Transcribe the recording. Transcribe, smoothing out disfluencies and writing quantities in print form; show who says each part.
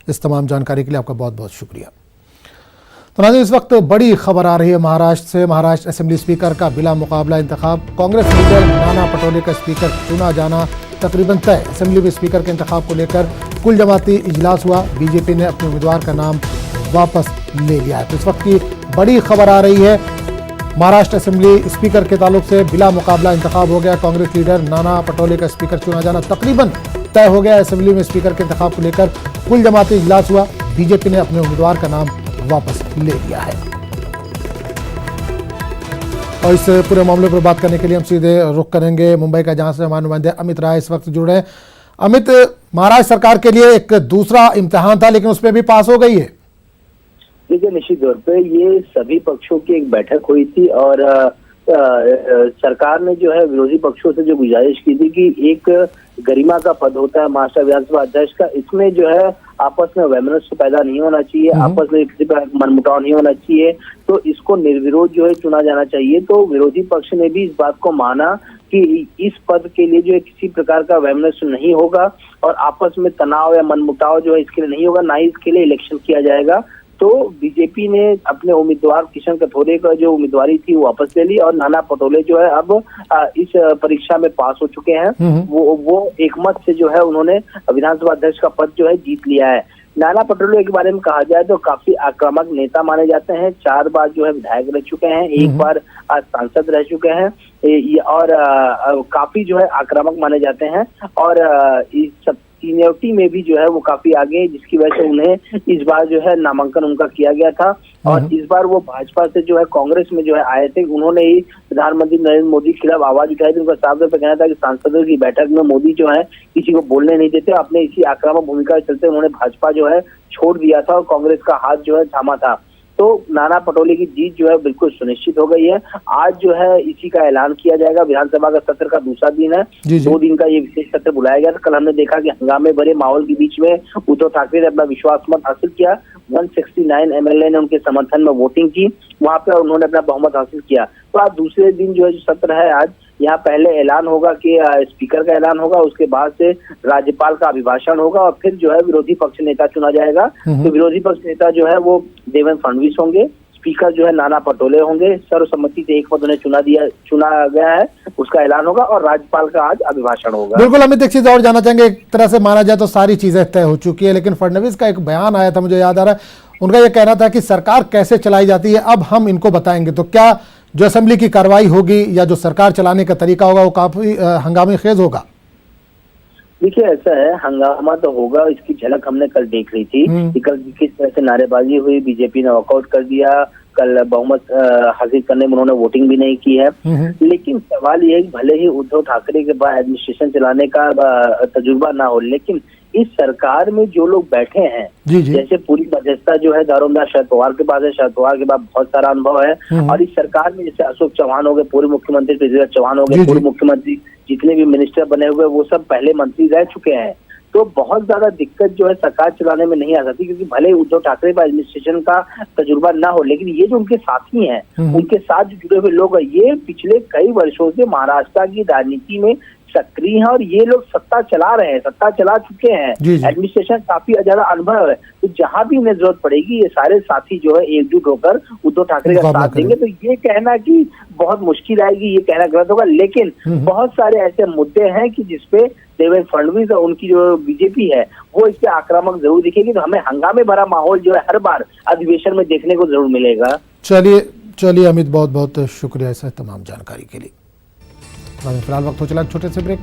Speaker 1: इस तमाम जानकारी के लिए आपका बहुत बहुत शुक्रिया। तो नाज़रीन, इस वक्त बड़ी खबर आ रही है महाराष्ट्र से। महाराष्ट्र असेंबली स्पीकर का बिला मुकाबला इंतखाब, कांग्रेस लीडर नाना पटोले का स्पीकर चुना जाना तकरीबन तय। असेंबली में स्पीकर के इंतखाब को लेकर कुल जमाती इजलास हुआ, बीजेपी ने अपने उम्मीदवार का नाम वापस ले लिया है। तो इस वक्त की बड़ी खबर आ रही है, महाराष्ट्र असेंबली स्पीकर के ताल्लुक से बिला मुकाबला इंतखाब हो गया। कांग्रेस लीडर नाना पटोले का स्पीकर चुना जाना तकरीबन तय हो गया। असेंबली में स्पीकर के इंतखाब को लेकर कुल जमाती इजलास हुआ, बीजेपी ने अपने उम्मीदवार का नाम वापस ले लिया है। और इस पूरे मामले पर बात करने के लिए हम सीधे रुख करेंगे मुंबई का, जहां से हमारे नुमाइंदे अमित राय इस वक्त जुड़े हैं। अमित, महाराष्ट्र सरकार के लिए एक दूसरा इम्तिहान था, लेकिन उसमें भी पास हो गई है।
Speaker 2: देखिए, निश्चित तौर पे ये सभी पक्षों की एक बैठक हुई थी और सरकार ने जो है विरोधी पक्षों से जो गुजारिश की थी कि एक गरिमा का पद होता है महाराष्ट्र विधानसभा अध्यक्ष का, इसमें जो है आपस में वैमनस्य पैदा नहीं होना चाहिए, आपस में किसी पर मनमुटाव नहीं होना चाहिए, तो इसको निर्विरोध जो है चुना जाना चाहिए। तो विरोधी पक्ष ने भी इस बात को माना कि इस पद के लिए जो है किसी प्रकार का वैमनस्य नहीं होगा और आपस में तनाव या मनमुटाव जो है इसके लिए नहीं होगा, ना ही इसके लिए इलेक्शन किया जाएगा। तो बीजेपी ने अपने उम्मीदवार किशन कथोरे का जो उम्मीदवारी थी वो वापस ले ली और नाना पटोले जो है अब इस परीक्षा में पास हो चुके हैं। वो एकमत से जो है उन्होंने विधानसभा अध्यक्ष का पद जो है जीत लिया है। नाना पटोले के बारे में कहा जाए तो काफी आक्रामक नेता माने जाते हैं। 4 बार जो है विधायक रह चुके हैं, 1 बार सांसद रह चुके हैं और काफी जो है आक्रामक माने जाते हैं और इस सब सीनियरिटी में भी जो है वो काफी आगे, जिसकी वजह से उन्हें इस बार जो है नामांकन उनका किया गया था और इस बार वो भाजपा से जो है कांग्रेस में जो है आए थे। उन्होंने ही प्रधानमंत्री नरेंद्र मोदी के खिलाफ आवाज उठाई थी। उनका साफ तौर पर कहना था कि सांसदों की बैठक में मोदी जो है किसी को बोलने नहीं देते। अपने इसी आक्रामक भूमिका के चलते उन्होंने भाजपा जो है छोड़ दिया था और कांग्रेस का हाथ जो है थामा था। तो नाना पटोले की जीत जो है बिल्कुल सुनिश्चित हो गई है। आज जो है इसी का ऐलान किया जाएगा। विधानसभा का सत्र का दूसरा दिन है, 2 दिन का ये विशेष सत्र बुलाया गया था। कल हमने देखा कि हंगामे भरे माहौल के बीच में उद्धव ठाकरे ने अपना विश्वास मत हासिल किया। 169 एमएलए ने उनके समर्थन में वोटिंग की, वहां पर उन्होंने अपना बहुमत हासिल किया। तो आज दूसरे दिन जो है सत्र है, आज यहाँ पहले ऐलान होगा कि स्पीकर का ऐलान होगा, उसके बाद से राज्यपाल का अभिभाषण होगा और फिर जो है विरोधी पक्ष नेता चुना जाएगा। तो विरोधी पक्ष नेता जो है वो देवेंद्र फडणवीस होंगे, स्पीकर जो है नाना पटोले होंगे। सर्वसम्मति से एक पद उन्हें चुना गया है, उसका ऐलान होगा और राज्यपाल का आज अभिभाषण होगा।
Speaker 1: बिल्कुल अमित, एक चीज और जानना चाहेंगे, एक तरह से माना जाए तो सारी चीजें तय हो चुकी है, लेकिन फडणवीस का एक बयान आया था, मुझे याद आ रहा है, उनका यह कहना था कि सरकार कैसे चलाई जाती है अब हम इनको बताएंगे। तो क्या जो असेंबली की कार्रवाई होगी या जो सरकार चलाने का तरीका होगा वो काफी हंगामी खेज होगा?
Speaker 2: देखिए, ऐसा है, हंगामा तो होगा, इसकी झलक हमने कल देख ली थी कि कल किस तरह से नारेबाजी हुई, बीजेपी ने वॉकआउट कर दिया। कल बहुमत हासिल करने में उन्होंने वोटिंग भी नहीं की है। लेकिन सवाल ये है कि भले ही उद्धव ठाकरे के बाद एडमिनिस्ट्रेशन चलाने का तजुर्बा ना हो, लेकिन इस सरकार में जो लोग बैठे हैं, जैसे पूरी मध्यस्थता जो है दारोमदार शरद पवार के पास है, शरद पवार के पास बहुत सारा अनुभव है और इस सरकार में जैसे अशोक चौहान हो गए, पूर्व मुख्यमंत्री पृथ्वीराज चौहान हो गए, पूर्व मुख्यमंत्री जितने भी मिनिस्टर बने हुए वो सब पहले मंत्री रह चुके हैं। तो बहुत ज्यादा दिक्कत जो है सरकार चलाने में नहीं आ सकती, क्योंकि भले उद्धव ठाकरे पर एडमिनिस्ट्रेशन का तजुर्बा ना हो, लेकिन ये जो उनके साथी हैं, उनके साथ जो जुड़े हुए लोग हैं, ये पिछले कई वर्षों से महाराष्ट्र की राजनीति में सक्रिय हैं और ये लोग सत्ता चला रहे हैं, सत्ता चला चुके हैं, एडमिनिस्ट्रेशन काफी ज्यादा अनुभव है। तो जहां भी इन्हें जरूरत पड़ेगी ये सारे साथी जो है एकजुट होकर उद्धव ठाकरे का साथ देंगे। तो ये कहना कि बहुत मुश्किल आएगी, ये कहना गलत होगा। लेकिन बहुत सारे ऐसे मुद्दे हैं कि जिसपे देवेंद्र फडणवीस और उनकी जो बीजेपी है वो इस पे आक्रामक जरूर दिखेगी। तो हमें हंगामे भरा माहौल जो है हर बार अधिवेशन में देखने को जरूर मिलेगा।
Speaker 1: चलिए अमित, बहुत बहुत शुक्रिया इस तमाम जानकारी के लिए। फिलहाल वक्त हो चला छोटे से ब्रेक का।